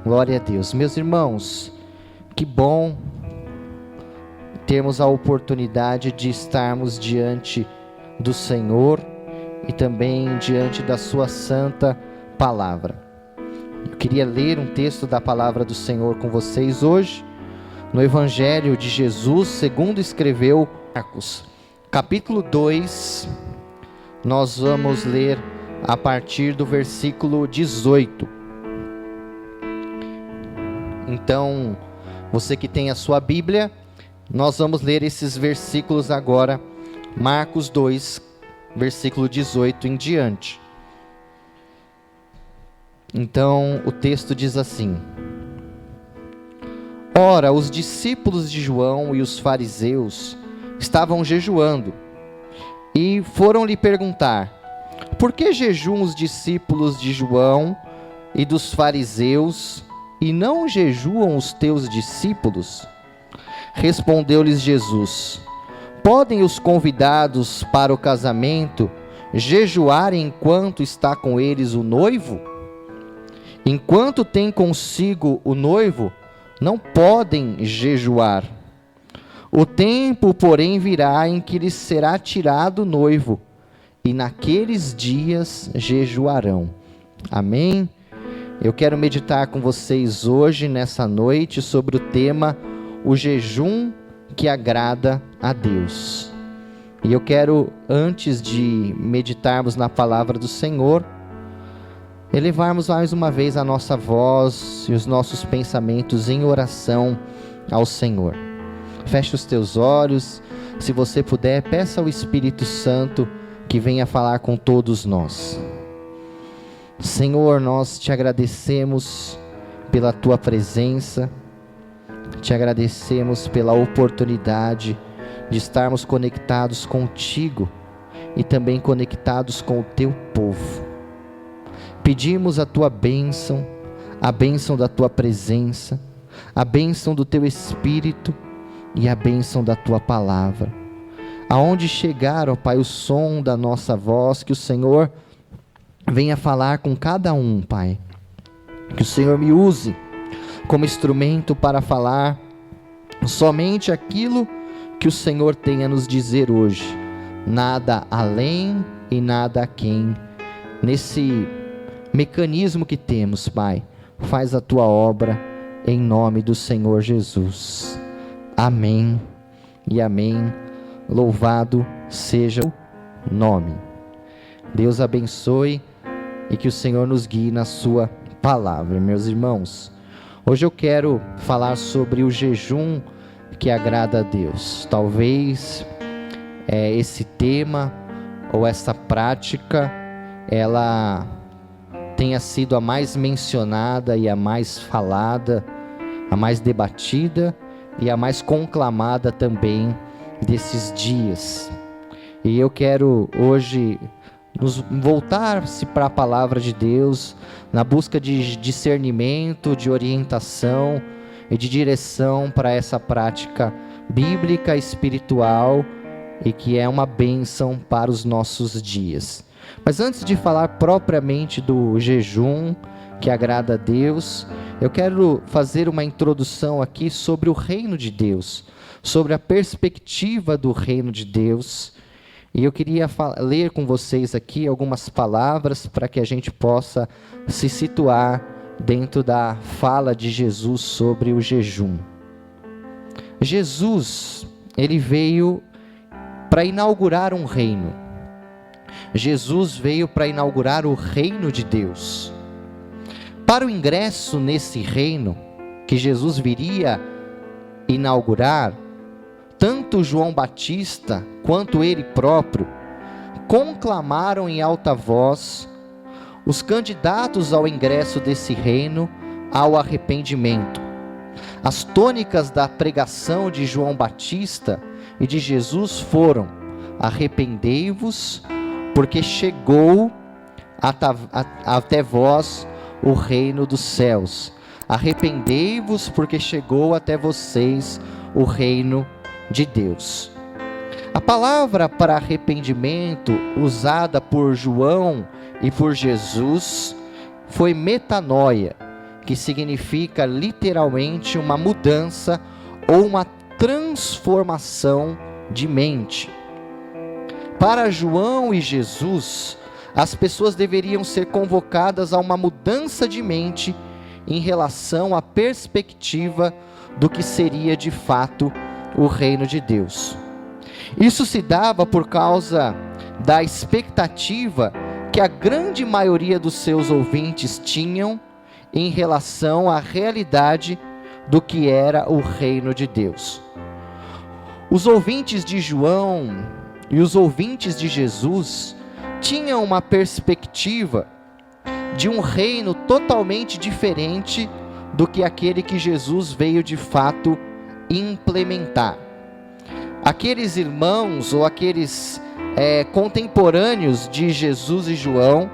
Glória a Deus. Meus irmãos, que bom termos a oportunidade de estarmos diante do Senhor e também diante da sua santa palavra. Eu queria ler um texto da palavra do Senhor com vocês hoje, no Evangelho de Jesus, segundo escreveu Marcos, capítulo 2, nós vamos ler a partir do versículo 18. Então, você que tem a sua Bíblia, nós vamos ler esses versículos agora, Marcos 2, versículo 18 em diante. Então, o texto diz assim: Ora, os discípulos de João e os fariseus estavam jejuando, e foram lhe perguntar: por que jejuam os discípulos de João e dos fariseus, e não jejuam os teus discípulos? Respondeu-lhes Jesus: podem os convidados para o casamento jejuar enquanto está com eles o noivo? Enquanto tem consigo o noivo, não podem jejuar. O tempo, porém, virá em que lhes será tirado o noivo, e naqueles dias jejuarão. Amém? Eu quero meditar com vocês hoje, nessa noite, sobre o tema o jejum que agrada a Deus. E eu quero, antes de meditarmos na palavra do Senhor, elevarmos mais uma vez a nossa voz e os nossos pensamentos em oração ao Senhor. Feche os teus olhos, se você puder, peça ao Espírito Santo que venha falar com todos nós. Senhor, nós te agradecemos pela tua presença, te agradecemos pela oportunidade de estarmos conectados contigo e também conectados com o teu povo. Pedimos a tua bênção, a bênção da tua presença, a bênção do teu Espírito e a bênção da tua palavra. Aonde chegar, ó Pai, o som da nossa voz, que o Senhor venha falar com cada um, Pai. Que o Senhor me use como instrumento para falar somente aquilo que o Senhor tem a nos dizer hoje. Nada além e nada aquém. Nesse mecanismo que temos, Pai, faz a tua obra em nome do Senhor Jesus. Amém e amém. Louvado seja o nome. Deus abençoe e que o Senhor nos guie na sua palavra. Meus irmãos, hoje eu quero falar sobre o jejum que agrada a Deus. Talvez esse tema ou essa prática, ela tenha sido a mais mencionada e a mais falada, a mais debatida e a mais conclamada também desses dias. E eu quero hoje nos voltar-se para a palavra de Deus, na busca de discernimento, de orientação e de direção para essa prática bíblica, espiritual, e que é uma bênção para os nossos dias. Mas antes de falar propriamente do jejum que agrada a Deus, eu quero fazer uma introdução aqui sobre o reino de Deus, sobre a perspectiva do reino de Deus. E eu queria ler com vocês aqui algumas palavras para que a gente possa se situar dentro da fala de Jesus sobre o jejum. Jesus, ele veio para inaugurar um reino. Jesus veio para inaugurar o reino de Deus. Para o ingresso nesse reino que Jesus viria inaugurar, tanto João Batista quanto ele próprio conclamaram em alta voz os candidatos ao ingresso desse reino ao arrependimento. As tônicas da pregação de João Batista e de Jesus foram: arrependei-vos, porque chegou até vós o reino dos céus. Arrependei-vos, porque chegou até vocês o reino de Deus. A palavra para arrependimento usada por João e por Jesus foi metanoia, que significa literalmente uma mudança ou uma transformação de mente. Para João e Jesus, as pessoas deveriam ser convocadas a uma mudança de mente em relação à perspectiva do que seria de fato o reino de Deus. Isso se dava por causa da expectativa que a grande maioria dos seus ouvintes tinham em relação à realidade do que era o reino de Deus. Os ouvintes de João e os ouvintes de Jesus tinham uma perspectiva de um reino totalmente diferente do que aquele que Jesus veio de fato implementar. Aqueles irmãos ou aqueles contemporâneos de Jesus e João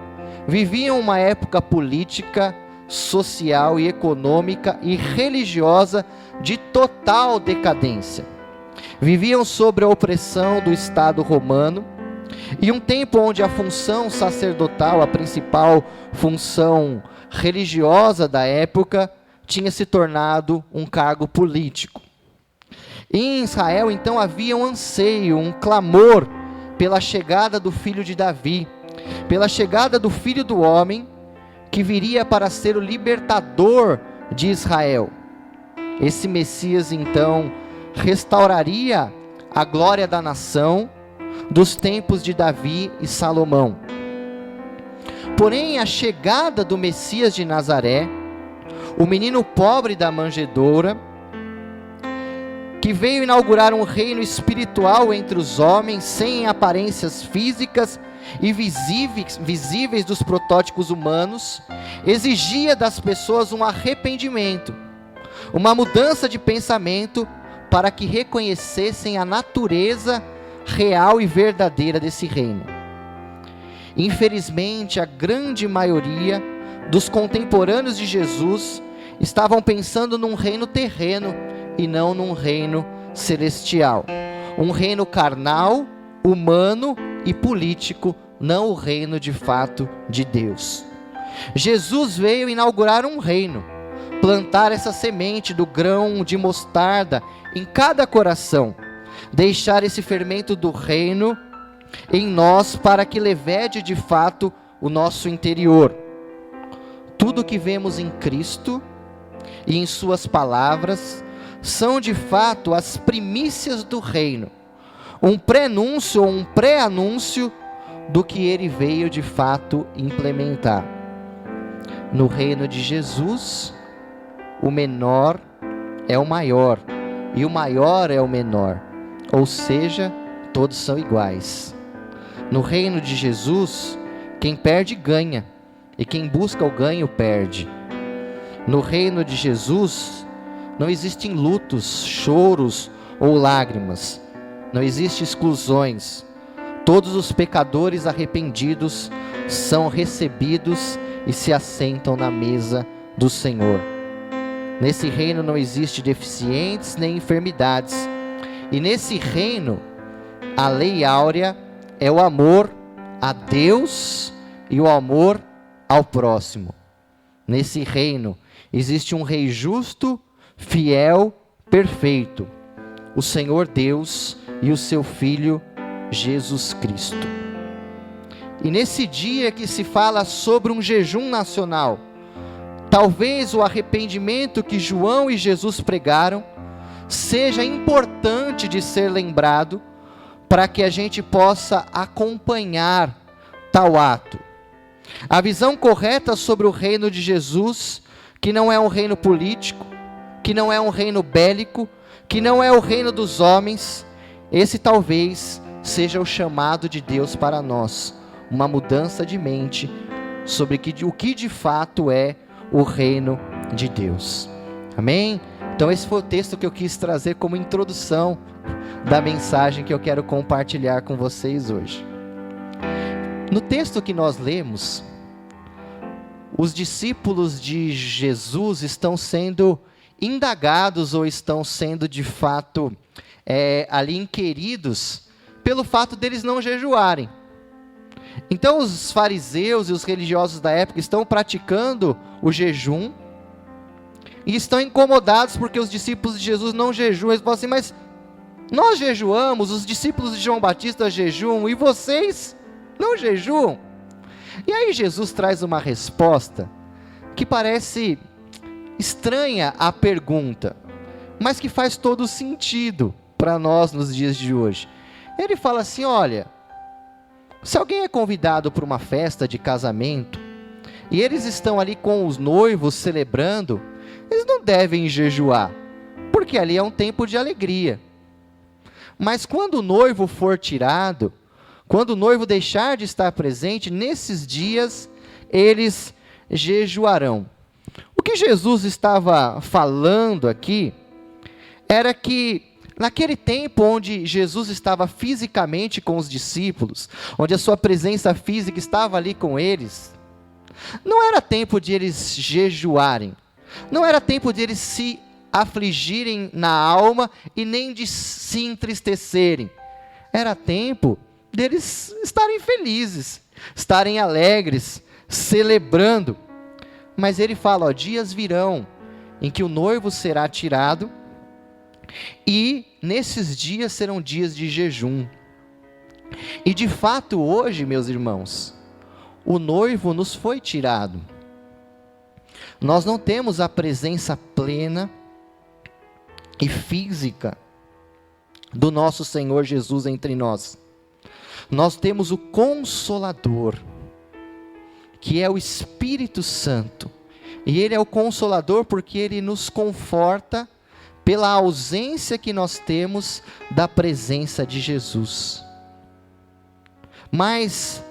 viviam uma época política, social e econômica e religiosa de total decadência. Viviam sob a opressão do Estado romano, e um tempo onde a função sacerdotal, a principal função religiosa da época, tinha se tornado um cargo político. Em Israel, então, havia um anseio, um clamor pela chegada do filho de Davi, pela chegada do filho do homem, que viria para ser o libertador de Israel. Esse Messias, então, restauraria a glória da nação dos tempos de Davi e Salomão. Porém, a chegada do Messias de Nazaré, o menino pobre da manjedoura, que veio inaugurar um reino espiritual entre os homens, sem aparências físicas e visíveis dos protótipos humanos, exigia das pessoas um arrependimento, uma mudança de pensamento, para que reconhecessem a natureza real e verdadeira desse reino. Infelizmente, a grande maioria dos contemporâneos de Jesus estavam pensando num reino terreno e não num reino celestial. Um reino carnal, humano e político, não o reino de fato de Deus. Jesus veio inaugurar um reino, plantar essa semente do grão de mostarda em cada coração, deixar esse fermento do reino em nós para que levede de fato o nosso interior. Tudo que vemos em Cristo e em suas palavras são de fato as primícias do reino, um prenúncio ou um pré-anúncio do que ele veio de fato implementar. No reino de Jesus, o menor é o maior e o maior é o menor, ou seja, todos são iguais. No reino de Jesus, quem perde ganha, e quem busca o ganho perde. No reino de Jesus, não existem lutos, choros ou lágrimas, não existem exclusões. Todos os pecadores arrependidos são recebidos e se assentam na mesa do Senhor. Nesse reino não existe deficientes nem enfermidades, e nesse reino a lei áurea é o amor a Deus e o amor ao próximo. Nesse reino existe um rei justo, fiel, perfeito, o Senhor Deus e o seu Filho Jesus Cristo. E nesse dia que se fala sobre um jejum nacional, talvez o arrependimento que João e Jesus pregaram seja importante de ser lembrado, para que a gente possa acompanhar tal ato. A visão correta sobre o reino de Jesus, que não é um reino político, que não é um reino bélico, que não é o reino dos homens, esse talvez seja o chamado de Deus para nós, uma mudança de mente sobre o que de fato é o reino de Deus. Amém? Então esse foi o texto que eu quis trazer como introdução da mensagem que eu quero compartilhar com vocês hoje. No texto que nós lemos, os discípulos de Jesus estão sendo indagados ou estão sendo de fato ali inquiridos pelo fato deles não jejuarem. Então os fariseus e os religiosos da época estão praticando o jejum, e estão incomodados porque os discípulos de Jesus não jejuam. Eles falam assim: mas nós jejuamos, os discípulos de João Batista jejuam, e vocês não jejuam? E aí Jesus traz uma resposta que parece estranha à pergunta, mas que faz todo sentido para nós nos dias de hoje. Ele fala assim: olha, se alguém é convidado para uma festa de casamento, e eles estão ali com os noivos celebrando, eles não devem jejuar, porque ali é um tempo de alegria. Mas quando o noivo for tirado, quando o noivo deixar de estar presente, nesses dias eles jejuarão. O que Jesus estava falando aqui era que naquele tempo onde Jesus estava fisicamente com os discípulos, onde a sua presença física estava ali com eles, não era tempo de eles jejuarem, não era tempo de eles se afligirem na alma e nem de se entristecerem. Era tempo deles estarem felizes, estarem alegres, celebrando. Mas ele fala: ó, dias virão em que o noivo será tirado, e nesses dias serão dias de jejum. E de fato hoje, meus irmãos, o noivo nos foi tirado. Nós não temos a presença plena e física do nosso Senhor Jesus entre nós. Nós temos o Consolador, que é o Espírito Santo, e Ele é o Consolador porque Ele nos conforta pela ausência que nós temos da presença de Jesus. Mas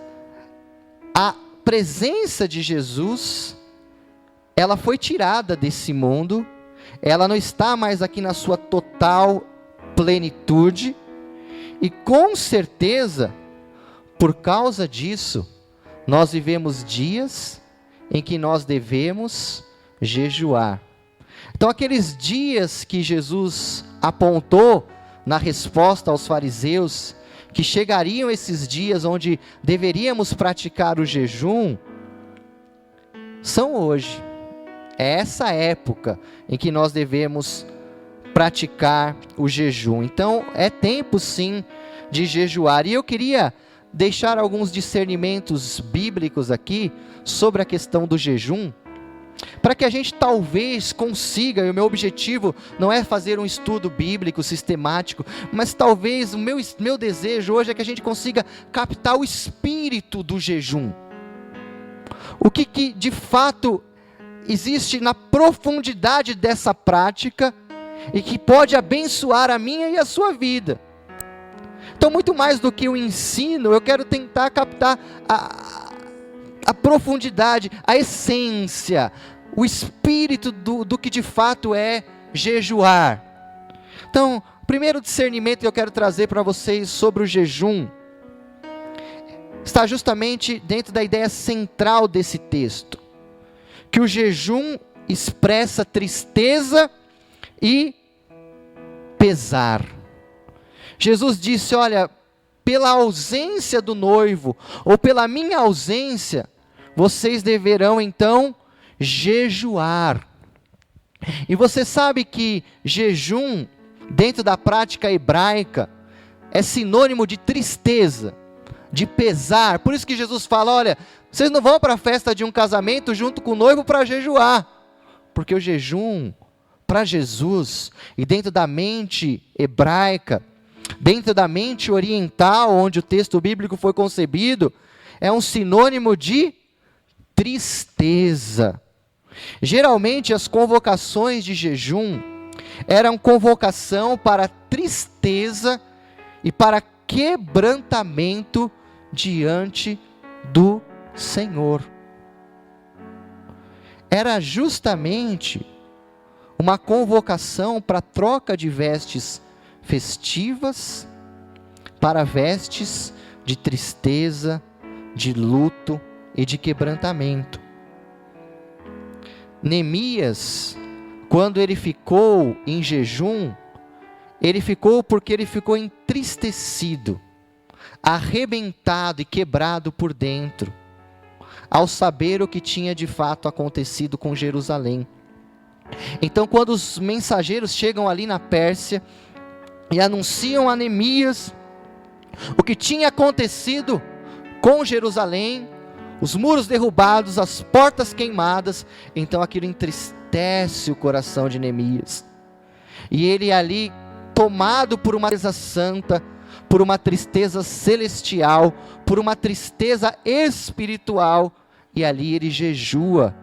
a presença de Jesus, ela foi tirada desse mundo, ela não está mais aqui na sua total plenitude, e com certeza, por causa disso, nós vivemos dias em que nós devemos jejuar. Então, aqueles dias que Jesus apontou na resposta aos fariseus, que chegariam esses dias onde deveríamos praticar o jejum, são hoje. É essa época em que nós devemos praticar o jejum. Então, é tempo sim de jejuar. E eu queria deixar alguns discernimentos bíblicos aqui sobre a questão do jejum, para que a gente talvez consiga, e o meu objetivo não é fazer um estudo bíblico sistemático, mas talvez o meu desejo hoje é que a gente consiga captar o espírito do jejum. O que de fato existe na profundidade dessa prática e que pode abençoar a minha e a sua vida. Então, muito mais do que o ensino, eu quero tentar captar a profundidade, a essência, o espírito do que de fato é jejuar. Então, o primeiro discernimento que eu quero trazer para vocês sobre o jejum está justamente dentro da ideia central desse texto, que o jejum expressa tristeza e pesar. Jesus disse: olha, pela ausência do noivo, ou pela minha ausência, vocês deverão então jejuar. E você sabe que jejum, dentro da prática hebraica, é sinônimo de tristeza, de pesar. Por isso que Jesus fala: olha, vocês não vão para a festa de um casamento junto com o noivo para jejuar, porque o jejum, para Jesus, e dentro da mente hebraica, dentro da mente oriental, onde o texto bíblico foi concebido, é um sinônimo de tristeza. Geralmente as convocações de jejum eram convocação para tristeza e para quebrantamento diante do Senhor. Era justamente uma convocação para troca de vestes festivas para vestes de tristeza, de luto e de quebrantamento. Neemias, quando ele ficou em jejum, ele ficou porque ele ficou entristecido, arrebentado e quebrado por dentro, ao saber o que tinha de fato acontecido com Jerusalém. Então, quando os mensageiros chegam ali na Pérsia e anunciam a Neemias o que tinha acontecido com Jerusalém, os muros derrubados, as portas queimadas, então aquilo entristece o coração de Neemias. E ele ali, tomado por uma tristeza santa, por uma tristeza celestial, por uma tristeza espiritual, e ali ele jejua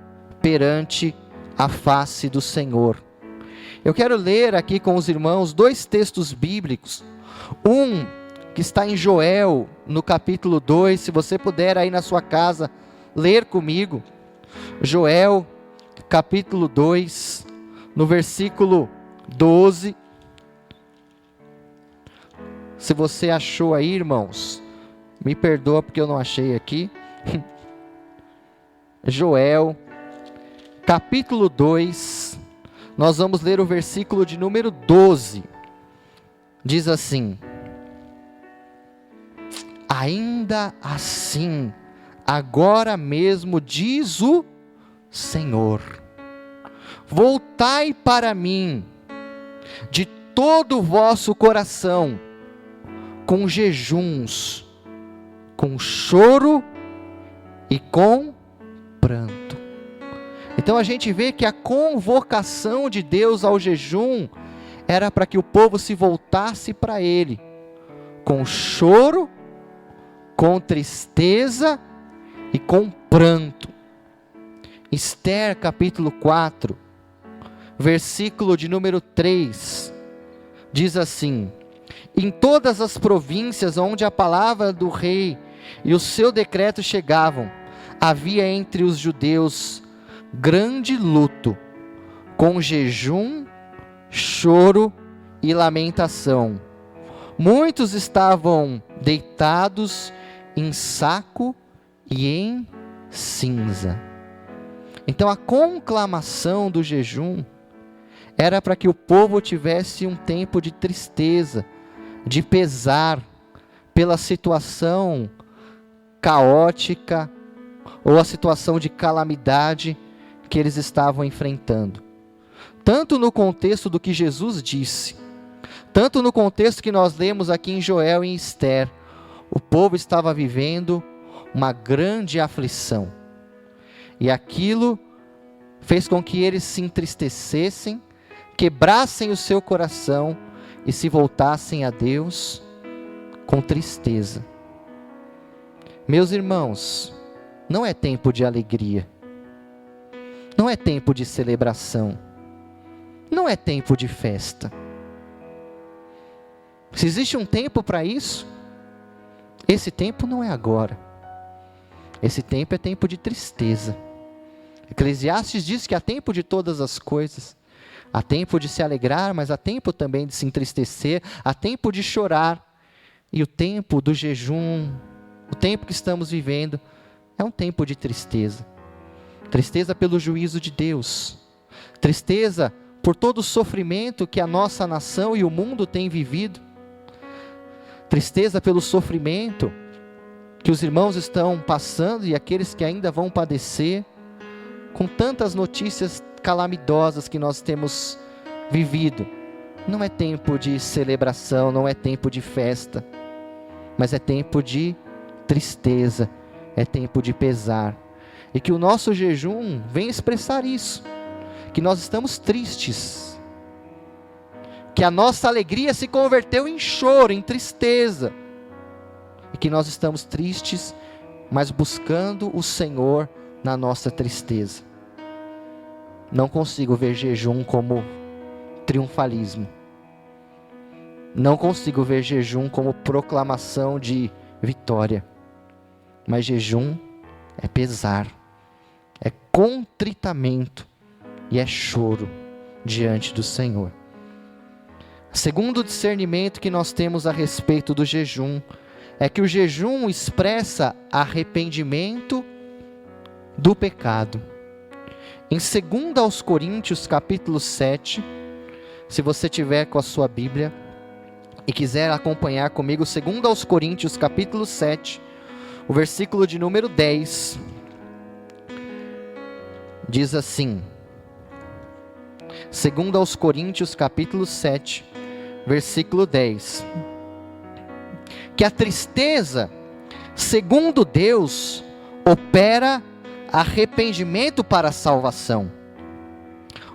perante a face do Senhor. Eu quero ler aqui com os irmãos 2 textos bíblicos, um que está em Joel, no capítulo 2, se você puder aí na sua casa, ler comigo, Joel, capítulo 2, no versículo 12, se você achou aí, irmãos, me perdoa porque eu não achei aqui, Joel, capítulo 2, nós vamos ler o versículo de número 12, diz assim: ainda assim, agora mesmo diz o Senhor, voltai para mim, de todo o vosso coração, com jejuns, com choro e com pranto. Então a gente vê que a convocação de Deus ao jejum era para que o povo se voltasse para Ele, com choro, com tristeza e com pranto. Esther capítulo 4, versículo de número 3, diz assim: em todas as províncias onde a palavra do rei e o seu decreto chegavam, havia entre os judeus grande luto, com jejum, choro e lamentação. Muitos estavam deitados em saco e em cinza. Então a conclamação do jejum era para que o povo tivesse um tempo de tristeza, de pesar pela situação caótica ou a situação de calamidade que eles estavam enfrentando. Tanto no contexto do que Jesus disse, tanto no contexto que nós lemos aqui em Joel e em Esther, o povo estava vivendo uma grande aflição. E aquilo fez com que eles se entristecessem, quebrassem o seu coração e se voltassem a Deus com tristeza. Meus irmãos, não é tempo de alegria, não é tempo de celebração, não é tempo de festa. Se existe um tempo para isso, esse tempo não é agora. Esse tempo é tempo de tristeza. Eclesiastes diz que há tempo de todas as coisas. Há tempo de se alegrar, mas há tempo também de se entristecer, há tempo de chorar. E o tempo do jejum, o tempo que estamos vivendo, é um tempo de tristeza. Tristeza pelo juízo de Deus. Tristeza por todo o sofrimento que a nossa nação e o mundo têm vivido. Tristeza pelo sofrimento que os irmãos estão passando e aqueles que ainda vão padecer, com tantas notícias calamidosas que nós temos vivido. Não é tempo de celebração, não é tempo de festa, mas é tempo de tristeza, é tempo de pesar. E que o nosso jejum vem expressar isso, que nós estamos tristes, que a nossa alegria se converteu em choro, em tristeza, e que nós estamos tristes, mas buscando o Senhor na nossa tristeza. Não consigo ver jejum como triunfalismo, não consigo ver jejum como proclamação de vitória, mas jejum é pesar, é contritamento e é choro diante do Senhor. Segundo discernimento que nós temos a respeito do jejum, é que o jejum expressa arrependimento do pecado. Em 2 Coríntios capítulo 7, se você tiver com a sua Bíblia e quiser acompanhar comigo, 2 Coríntios capítulo 7, o versículo de número 10, diz assim: Segundo aos Coríntios, capítulo 7, versículo 10. Que a tristeza, segundo Deus, opera arrependimento para a salvação,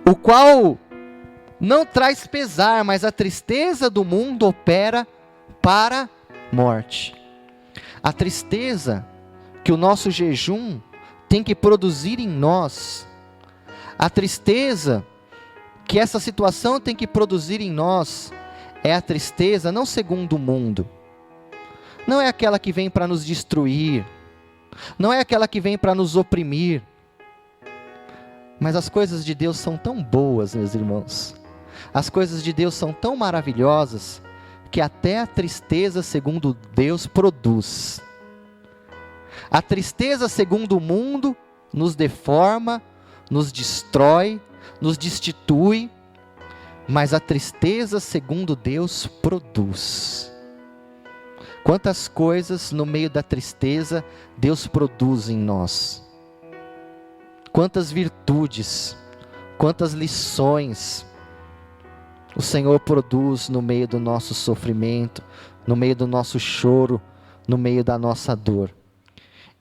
o qual não traz pesar, mas a tristeza do mundo opera para a morte. A tristeza que o nosso jejum tem que produzir em nós, a tristeza que essa situação tem que produzir em nós, é a tristeza não segundo o mundo, não é aquela que vem para nos destruir, não é aquela que vem para nos oprimir, mas as coisas de Deus são tão boas, meus irmãos, as coisas de Deus são tão maravilhosas, que até a tristeza segundo Deus produz. A tristeza segundo o mundo nos deforma, nos destrói, nos destitui, mas a tristeza segundo Deus produz. Quantas coisas no meio da tristeza Deus produz em nós. Quantas virtudes, quantas lições o Senhor produz no meio do nosso sofrimento, no meio do nosso choro, no meio da nossa dor.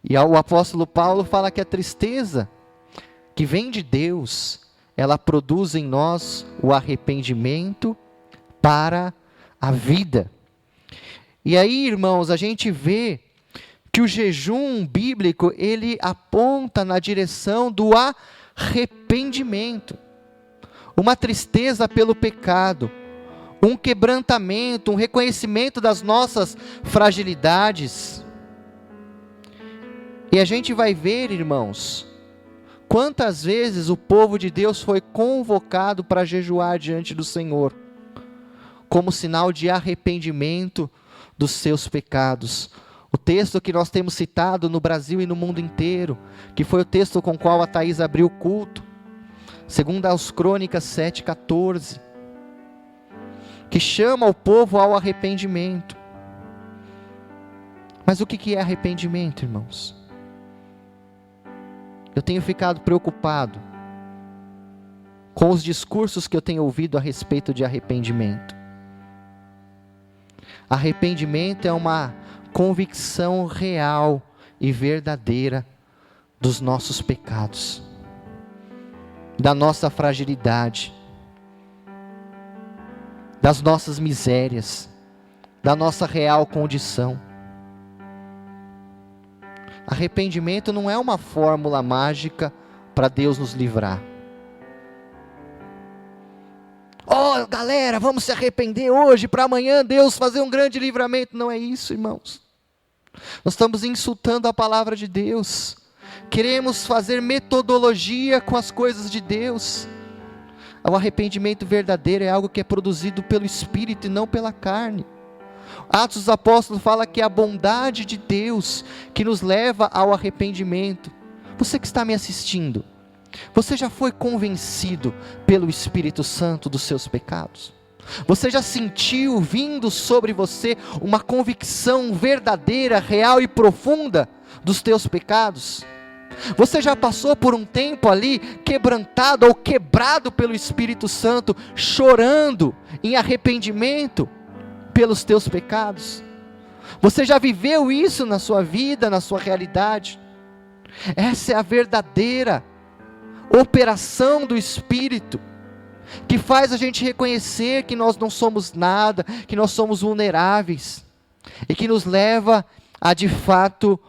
E o apóstolo Paulo fala que a tristeza que vem de Deus, ela produz em nós o arrependimento para a vida. E aí, irmãos, a gente vê que o jejum bíblico, ele aponta na direção do arrependimento. Uma tristeza pelo pecado, um quebrantamento, um reconhecimento das nossas fragilidades. E a gente vai ver, irmãos, quantas vezes o povo de Deus foi convocado para jejuar diante do Senhor, como sinal de arrependimento dos seus pecados. O texto que nós temos citado no Brasil e no mundo inteiro, que foi o texto com o qual a Thaís abriu o culto, segundo aos Crônicas 7,14, que chama o povo ao arrependimento. Mas o que é arrependimento, irmãos? Eu tenho ficado preocupado com os discursos que eu tenho ouvido a respeito de arrependimento. Arrependimento é uma convicção real e verdadeira dos nossos pecados, da nossa fragilidade, das nossas misérias, da nossa real condição. Arrependimento não é uma fórmula mágica para Deus nos livrar. Oh, galera, vamos se arrepender hoje para amanhã Deus fazer um grande livramento. Não é isso, irmãos. Nós estamos insultando a palavra de Deus. Queremos fazer metodologia com as coisas de Deus. O arrependimento verdadeiro é algo que é produzido pelo Espírito e não pela carne. Atos dos Apóstolos fala que é a bondade de Deus que nos leva ao arrependimento. Você que está me assistindo, você já foi convencido pelo Espírito Santo dos seus pecados? Você já sentiu vindo sobre você uma convicção verdadeira, real e profunda dos teus pecados? Você já passou por um tempo ali quebrantado ou quebrado pelo Espírito Santo, chorando em arrependimento pelos teus pecados? Você já viveu isso na sua vida, na sua realidade? Essa é a verdadeira operação do Espírito, que faz a gente reconhecer que nós não somos nada, que nós somos vulneráveis, e que nos leva a de fato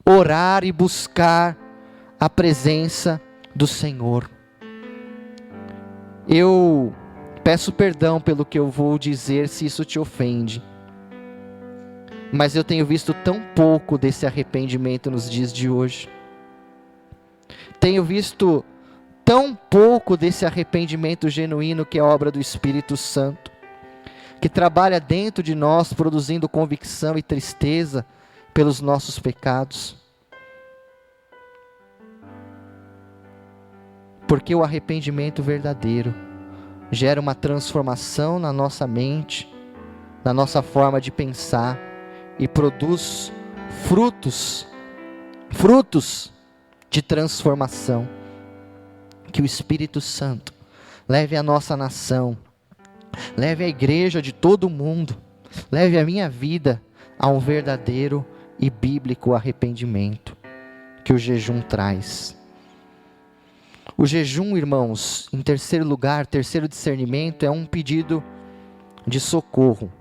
orar e buscar a presença do Senhor. Eu peço perdão pelo que eu vou dizer, se isso te ofende, mas eu tenho visto tão pouco desse arrependimento nos dias de hoje. Tenho visto tão pouco desse arrependimento genuíno, que é obra do Espírito Santo, que trabalha dentro de nós, produzindo convicção e tristeza pelos nossos pecados. Porque o arrependimento verdadeiro gera uma transformação na nossa mente, na nossa forma de pensar, e produz frutos de transformação, que o Espírito Santo leve a nossa nação, leve a igreja de todo o mundo, leve a minha vida a um verdadeiro e bíblico arrependimento que o jejum traz. O jejum, irmãos, em terceiro lugar, terceiro discernimento, é um pedido de socorro.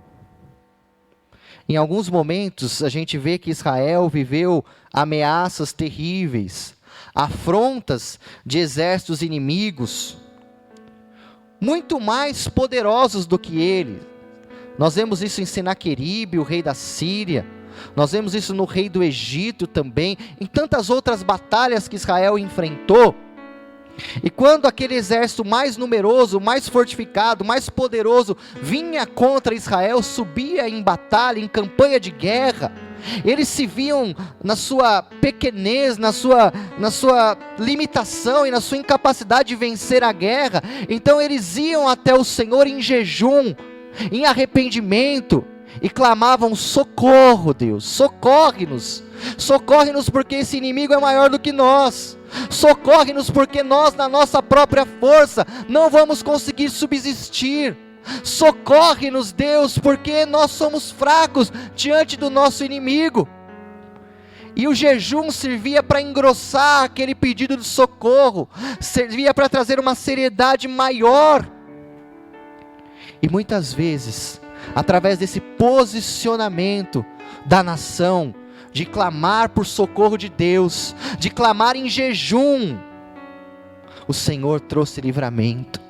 Em alguns momentos a gente vê que Israel viveu ameaças terríveis, afrontas de exércitos inimigos, muito mais poderosos do que ele. Nós vemos isso em Senaqueribe, o rei da Síria, nós vemos isso no rei do Egito também, em tantas outras batalhas que Israel enfrentou. E quando aquele exército mais numeroso, mais fortificado, mais poderoso, vinha contra Israel, subia em batalha, em campanha de guerra, eles se viam na sua pequenez, na sua limitação e na sua incapacidade de vencer a guerra. Então eles iam até o Senhor em jejum, em arrependimento, e clamavam: socorro, Deus, socorre-nos, socorre-nos porque esse inimigo é maior do que nós, socorre-nos porque nós, na nossa própria força, não vamos conseguir subsistir, socorre-nos, Deus, porque nós somos fracos diante do nosso inimigo. E o jejum servia para engrossar aquele pedido de socorro, servia para trazer uma seriedade maior. E muitas vezes, através desse posicionamento da nação, de clamar por socorro de Deus, de clamar em jejum, o Senhor trouxe livramento,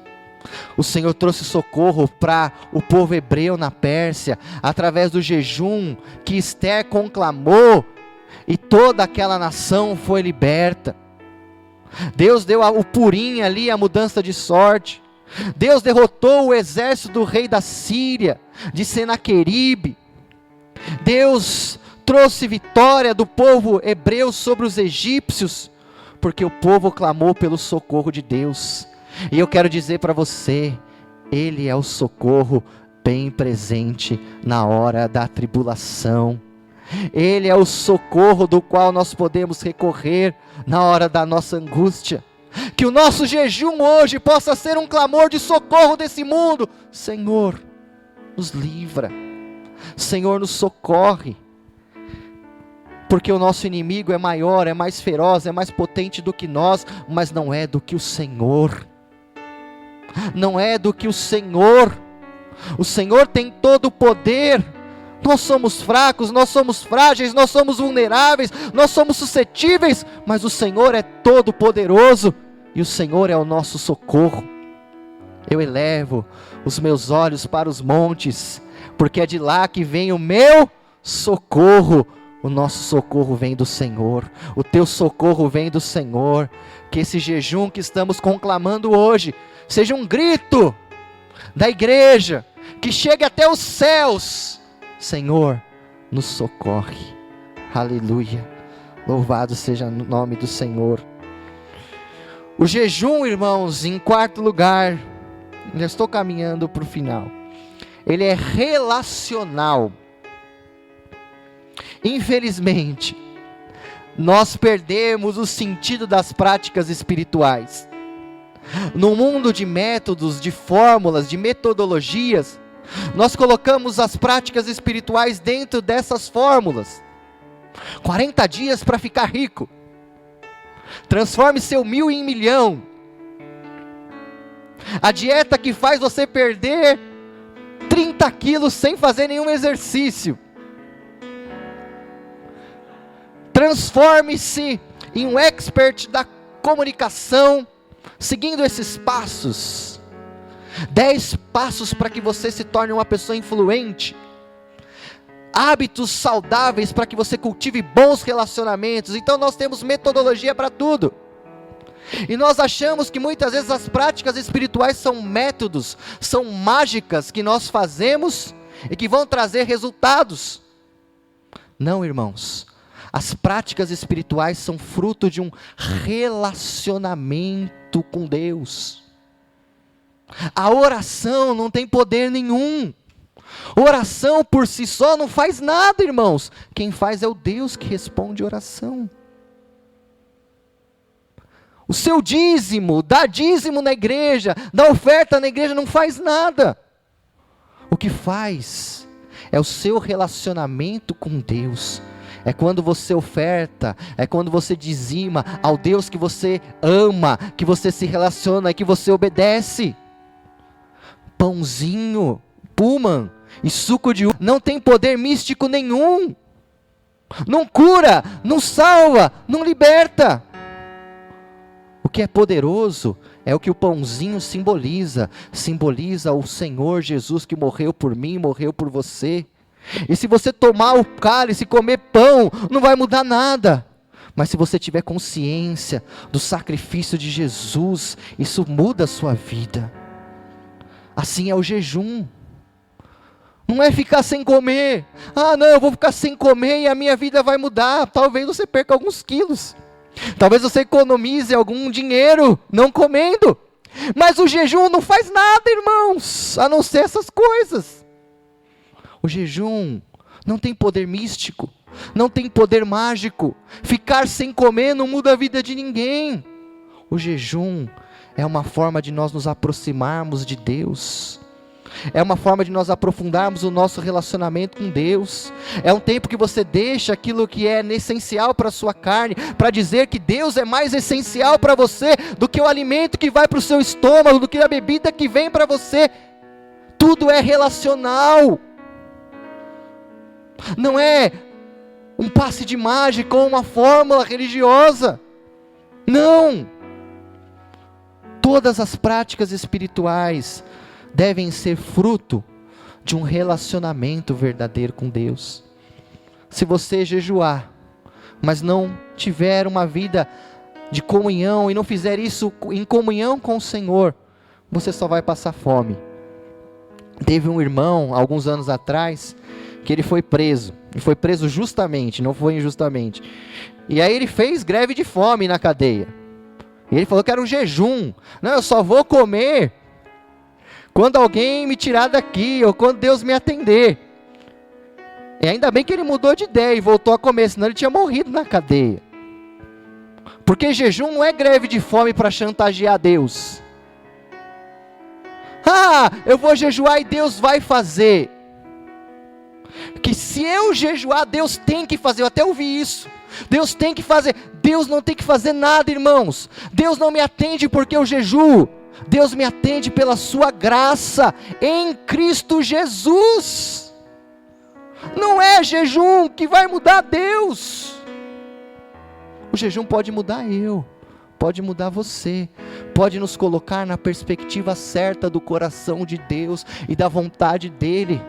o Senhor trouxe socorro para o povo hebreu na Pérsia, através do jejum que Ester conclamou, e toda aquela nação foi liberta. Deus deu o Purim ali, a mudança de sorte. Deus derrotou o exército do rei da Síria, de Senaqueribe. Deus trouxe vitória do povo hebreu sobre os egípcios, porque o povo clamou pelo socorro de Deus. E eu quero dizer para você, Ele é o socorro bem presente na hora da tribulação. Ele é o socorro do qual nós podemos recorrer na hora da nossa angústia. Que o nosso jejum hoje possa ser um clamor de socorro desse mundo. Senhor, nos livra. Senhor, nos socorre. Porque o nosso inimigo é maior, é mais feroz, é mais potente do que nós, mas não é do que o Senhor. Não é do que o Senhor. O Senhor tem todo o poder. Nós somos fracos, nós somos frágeis, nós somos vulneráveis, nós somos suscetíveis, mas o Senhor é todo poderoso, e o Senhor é o nosso socorro. Eu elevo os meus olhos para os montes, porque é de lá que vem o meu socorro. O nosso socorro vem do Senhor, o teu socorro vem do Senhor. Que esse jejum que estamos conclamando hoje seja um grito da igreja, que chegue até os céus. Senhor, nos socorre. Aleluia. Louvado seja o nome do Senhor. O jejum, irmãos, em quarto lugar, já estou caminhando para o final, ele é relacional. Infelizmente, nós perdemos o sentido das práticas espirituais. No mundo de métodos, de fórmulas, de metodologias, nós colocamos as práticas espirituais dentro dessas fórmulas. 40 dias para ficar rico. Transforme seu 1.000 em 1.000.000. A dieta que faz você perder 30 quilos sem fazer nenhum exercício. Transforme-se em um expert da comunicação, seguindo esses passos. 10 passos para que você se torne uma pessoa influente. Hábitos saudáveis para que você cultive bons relacionamentos. Então nós temos metodologia para tudo. E nós achamos que muitas vezes as práticas espirituais são métodos, são mágicas que nós fazemos e que vão trazer resultados. Não, irmãos. As práticas espirituais são fruto de um relacionamento com Deus. A oração não tem poder nenhum. Oração por si só não faz nada, irmãos. Quem faz é o Deus que responde oração. O seu dízimo, dar dízimo na igreja, dar oferta na igreja não faz nada. O que faz é o seu relacionamento com Deus. É quando você oferta, é quando você dizima ao Deus que você ama, que você se relaciona e que você obedece. Pãozinho, Pullman e suco de uva não tem poder místico nenhum. Não cura, não salva, não liberta. O que é poderoso é o que o pãozinho simboliza. Simboliza o Senhor Jesus que morreu por mim, morreu por você. E se você tomar o cálice e comer pão, não vai mudar nada. Mas se você tiver consciência do sacrifício de Jesus, isso muda a sua vida. Assim é o jejum. Não é ficar sem comer. Ah, não, eu vou ficar sem comer e a minha vida vai mudar. Talvez você perca alguns quilos. Talvez você economize algum dinheiro não comendo. Mas o jejum não faz nada, irmãos, a não ser essas coisas. O jejum não tem poder místico, não tem poder mágico. Ficar sem comer não muda a vida de ninguém. O jejum é uma forma de nós nos aproximarmos de Deus. É uma forma de nós aprofundarmos o nosso relacionamento com Deus. É um tempo que você deixa aquilo que é essencial para a sua carne, para dizer que Deus é mais essencial para você do que o alimento que vai para o seu estômago, do que a bebida que vem para você. Tudo é relacional. Não é um passe de mágica ou uma fórmula religiosa. Não. Todas as práticas espirituais devem ser fruto de um relacionamento verdadeiro com Deus. Se você jejuar, mas não tiver uma vida de comunhão e não fizer isso em comunhão com o Senhor, você só vai passar fome. Teve um irmão, alguns anos atrás, que ele foi preso. Ele foi preso justamente, não foi injustamente. E aí ele fez greve de fome na cadeia. E ele falou que era um jejum. Não, eu só vou comer quando alguém me tirar daqui, ou quando Deus me atender. E ainda bem que ele mudou de ideia e voltou a comer, senão ele tinha morrido na cadeia. Porque jejum não é greve de fome para chantagear Deus. Ah, eu vou jejuar e Deus vai fazer. Que se eu jejuar, Deus tem que fazer. Eu até ouvi isso. Deus tem que fazer. Deus não tem que fazer nada, irmãos. Deus não me atende porque eu jejuo. Deus me atende pela sua graça em Cristo Jesus. Não é jejum que vai mudar Deus. O jejum pode mudar eu, pode mudar você, pode nos colocar na perspectiva certa do coração de Deus e da vontade dEle.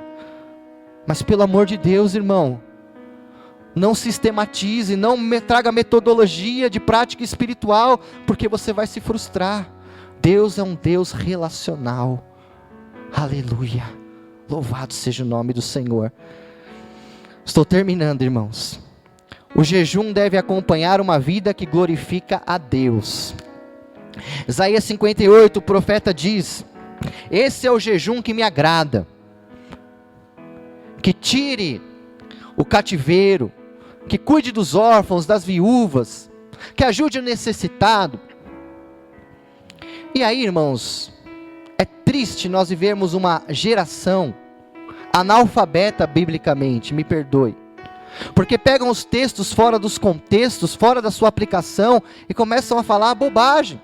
Mas pelo amor de Deus, irmão, não sistematize, não traga metodologia de prática espiritual, porque você vai se frustrar. Deus é um Deus relacional. Aleluia. Louvado seja o nome do Senhor. Estou terminando, irmãos. O jejum deve acompanhar uma vida que glorifica a Deus. Isaías 58, o profeta diz: esse é o jejum que me agrada, que tire o cativeiro, que cuide dos órfãos, das viúvas, que ajude o necessitado. E aí, irmãos, é triste nós vivermos uma geração analfabeta biblicamente, me perdoe, porque pegam os textos fora dos contextos, fora da sua aplicação, e começam a falar bobagem.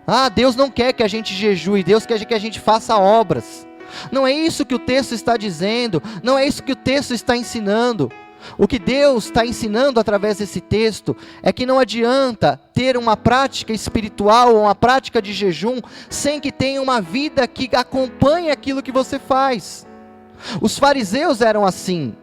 Ah, Deus não quer que a gente jejue, Deus quer que a gente faça obras. Não é isso que o texto está dizendo, não é isso que o texto está ensinando. O que Deus está ensinando através desse texto é que não adianta ter uma prática espiritual ou uma prática de jejum sem que tenha uma vida que acompanhe aquilo que você faz. Os fariseus eram assim.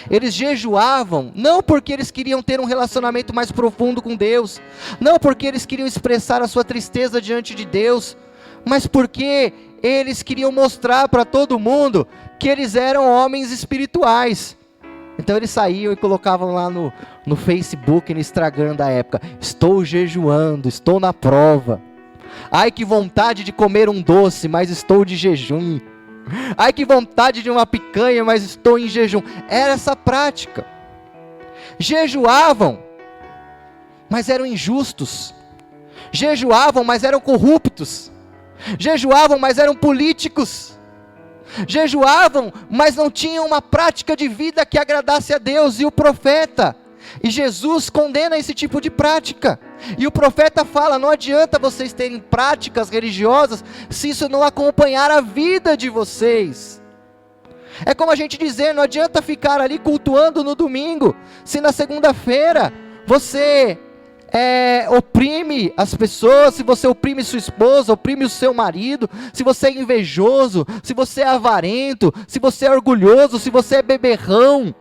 Eles jejuavam não porque eles queriam ter um relacionamento mais profundo com Deus, não porque eles queriam expressar a sua tristeza diante de Deus, mas porque eles queriam mostrar para todo mundo que eles eram homens espirituais. Então eles saíam e colocavam lá no Facebook, no Instagram da época: estou jejuando, estou na prova. Ai, que vontade de comer um doce, mas estou de jejum. Ai, que vontade de uma picanha, mas estou em jejum. Era essa prática. Jejuavam, mas eram injustos. jejuavam, mas eram corruptos, jejuavam, mas eram políticos, jejuavam, mas não tinham uma prática de vida que agradasse a Deus. E o profeta, e Jesus condena esse tipo de prática, e o profeta fala: não adianta vocês terem práticas religiosas, se isso não acompanhar a vida de vocês. É como a gente dizer, não adianta ficar ali cultuando no domingo, se na segunda-feira você oprime as pessoas, se você oprime sua esposa, oprime o seu marido, se você é invejoso, se você é avarento, se você é orgulhoso, se você é beberrão,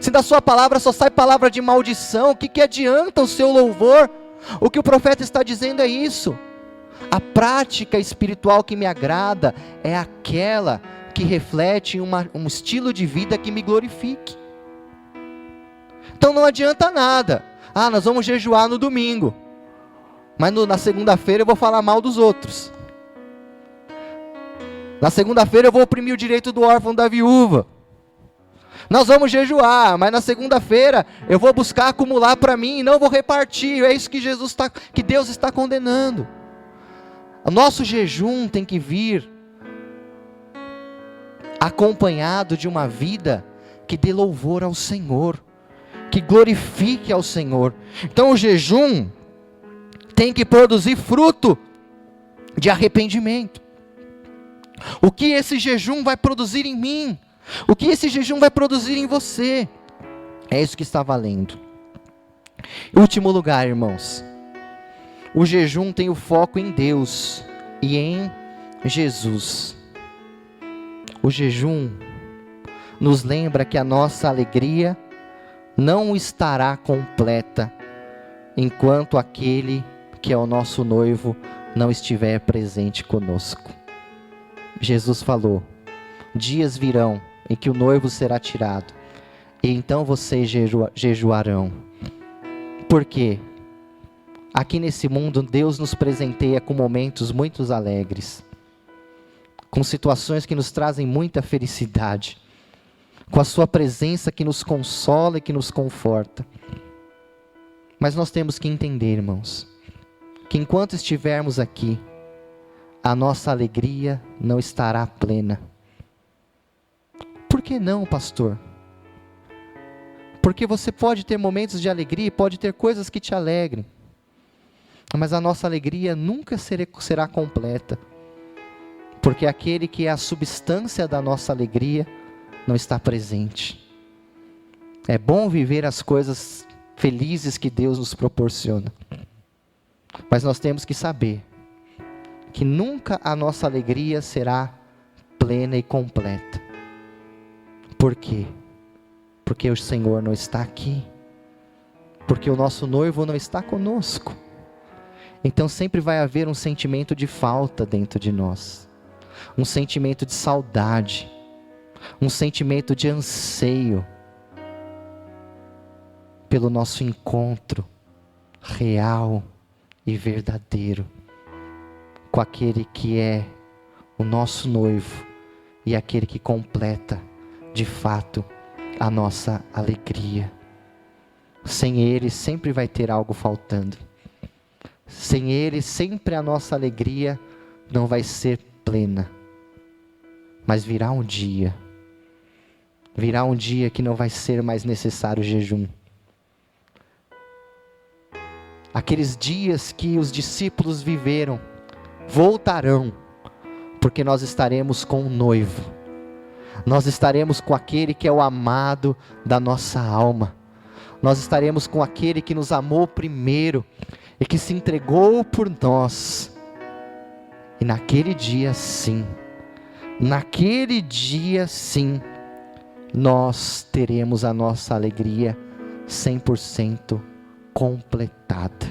se da sua palavra só sai palavra de maldição, o que adianta o seu louvor? O que o profeta está dizendo é isso: a prática espiritual que me agrada é aquela que reflete um estilo de vida que me glorifique. Então não adianta nada, nós vamos jejuar no domingo, mas na segunda-feira eu vou falar mal dos outros, na segunda-feira eu vou oprimir o direito do órfão, da viúva. Nós vamos jejuar, mas na segunda-feira eu vou buscar acumular para mim e não vou repartir. É isso que Deus está condenando. O nosso jejum tem que vir acompanhado de uma vida que dê louvor ao Senhor, que glorifique ao Senhor. Então o jejum tem que produzir fruto de arrependimento. O que esse jejum vai produzir em mim? O que esse jejum vai produzir em você? É isso que está valendo. Em último lugar, irmãos, o jejum tem o foco em Deus e em Jesus. O jejum nos lembra que a nossa alegria não estará completa enquanto aquele que é o nosso noivo não estiver presente conosco. Jesus falou: dias virão em que o noivo será tirado, e então vocês jejuarão. Por quê? Aqui nesse mundo Deus nos presenteia com momentos muito alegres, com situações que nos trazem muita felicidade, com a sua presença que nos consola e que nos conforta. Mas nós temos que entender, irmãos, que enquanto estivermos aqui, a nossa alegria não estará plena. Por que não, pastor? Porque você pode ter momentos de alegria, pode ter coisas que te alegrem, mas a nossa alegria nunca será completa, porque aquele que é a substância da nossa alegria não está presente. É bom viver as coisas felizes que Deus nos proporciona, mas nós temos que saber que nunca a nossa alegria será plena e completa. Por quê? Porque o Senhor não está aqui, porque o nosso noivo não está conosco. Então sempre vai haver um sentimento de falta dentro de nós, um sentimento de saudade, um sentimento de anseio pelo nosso encontro real e verdadeiro com aquele que é o nosso noivo e aquele que completa de fato a nossa alegria. Sem Ele sempre vai ter algo faltando. Sem Ele sempre a nossa alegria não vai ser plena. Mas virá um dia que não vai ser mais necessário jejum. Aqueles dias que os discípulos viveram voltarão, porque nós estaremos com o noivo. Nós estaremos com aquele que é o amado da nossa alma. Nós estaremos com aquele que nos amou primeiro e que se entregou por nós. E naquele dia sim, nós teremos a nossa alegria 100% completada.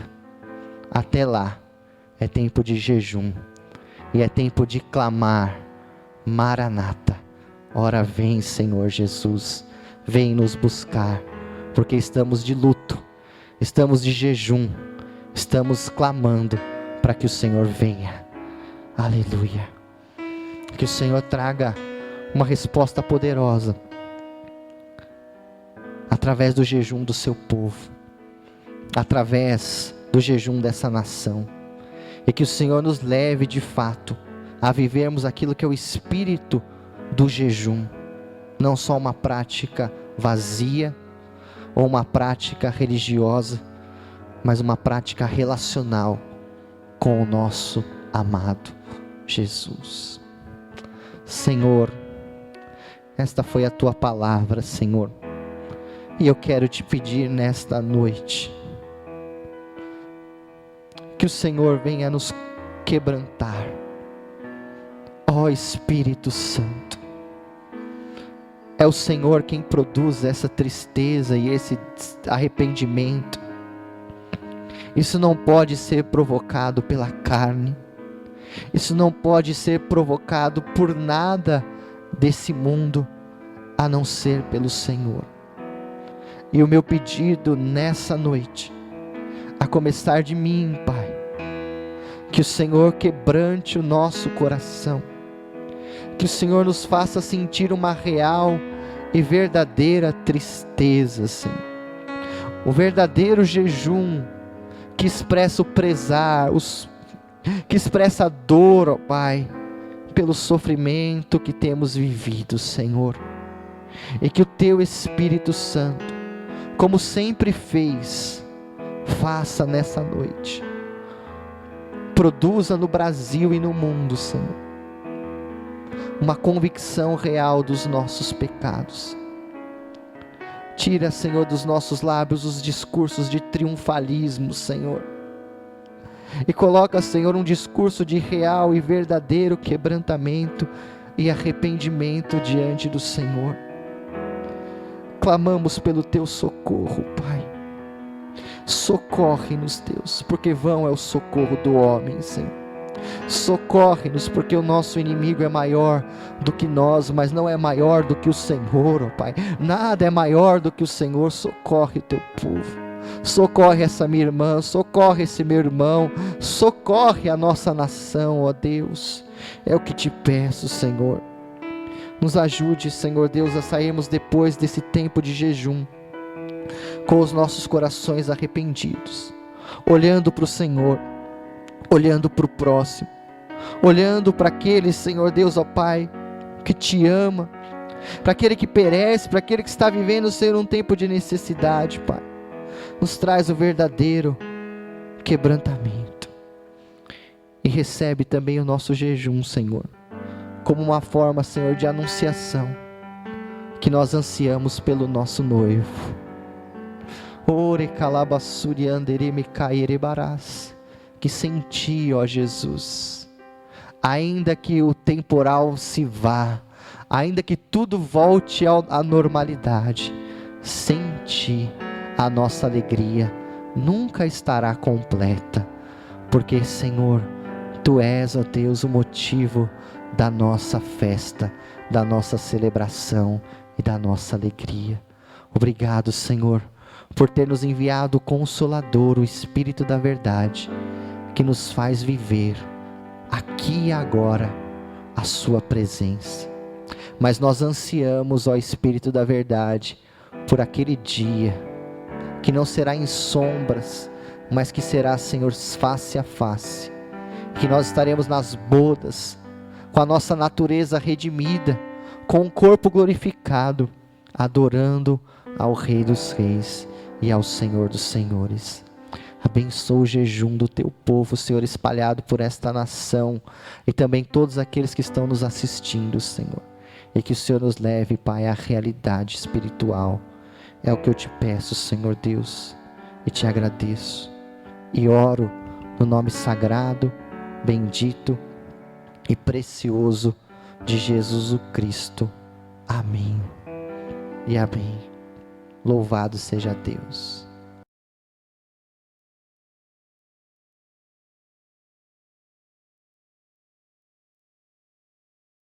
Até lá, é tempo de jejum, e é tempo de clamar: Maranata, ora vem, Senhor Jesus, vem nos buscar, porque estamos de luto, estamos de jejum, estamos clamando para que o Senhor venha. Aleluia. Que o Senhor traga uma resposta poderosa através do jejum do seu povo, através do jejum dessa nação. e que o Senhor nos leve de fato a vivermos aquilo que é o espírito do jejum, não só uma prática vazia ou uma prática religiosa, mas uma prática relacional com o nosso amado Jesus. Senhor, esta foi a tua palavra, Senhor, e eu quero te pedir nesta noite que o Senhor venha nos quebrantar, ó Espírito Santo. É o Senhor quem produz essa tristeza e esse arrependimento. Isso não pode ser provocado pela carne, isso não pode ser provocado por nada desse mundo, a não ser pelo Senhor. E o meu pedido nessa noite, a começar de mim, Pai, que o Senhor quebrante o nosso coração, que o Senhor nos faça sentir uma real e verdadeira tristeza, Senhor, o verdadeiro jejum que expressa o pesar, que expressa a dor, ó Pai, pelo sofrimento que temos vivido, Senhor, e que o Teu Espírito Santo, como sempre fez, faça nessa noite, produza no Brasil e no mundo, Senhor, uma convicção real dos nossos pecados. Tira, Senhor, dos nossos lábios os discursos de triunfalismo, Senhor, e coloca, Senhor, um discurso de real e verdadeiro quebrantamento e arrependimento diante do Senhor. Clamamos pelo Teu socorro, Pai. Socorre-nos, Deus, porque vão é o socorro do homem, Senhor. Socorre-nos, porque o nosso inimigo é maior do que nós, mas não é maior do que o Senhor, ó Pai. Nada é maior do que o Senhor. Socorre o Teu povo, socorre essa minha irmã, socorre esse meu irmão, socorre a nossa nação, ó Deus. É o que te peço, Senhor. Nos ajude, Senhor Deus, a sairmos depois desse tempo de jejum com os nossos corações arrependidos, olhando para o Senhor, olhando para o próximo, olhando para aquele, Senhor Deus, ó Pai, que te ama, para aquele que perece, para aquele que está vivendo, Senhor, um tempo de necessidade, Pai. Nos traz o verdadeiro quebrantamento, e recebe também o nosso jejum, Senhor, como uma forma, Senhor, de anunciação, que nós ansiamos pelo nosso noivo. Ore calabassuri andereme caerebarás, que sem Ti, ó Jesus, ainda que o temporal se vá, ainda que tudo volte à normalidade, sem Ti a nossa alegria nunca estará completa, porque, Senhor, Tu és, ó Deus, o motivo da nossa festa, da nossa celebração e da nossa alegria. Obrigado, Senhor, por ter nos enviado o Consolador, o Espírito da verdade, que nos faz viver aqui e agora a Sua presença. Mas nós ansiamos, ó Espírito da verdade, por aquele dia que não será em sombras, mas que será, Senhor, face a face, que nós estaremos nas bodas, com a nossa natureza redimida, com o corpo glorificado, adorando ao Rei dos Reis e ao Senhor dos Senhores. Abençoa o jejum do Teu povo, Senhor, espalhado por esta nação, e também todos aqueles que estão nos assistindo, Senhor, e que o Senhor nos leve, Pai, à realidade espiritual. É o que eu Te peço, Senhor Deus, e Te agradeço, e oro no nome sagrado, bendito e precioso de Jesus o Cristo. Amém e amém. Louvado seja Deus.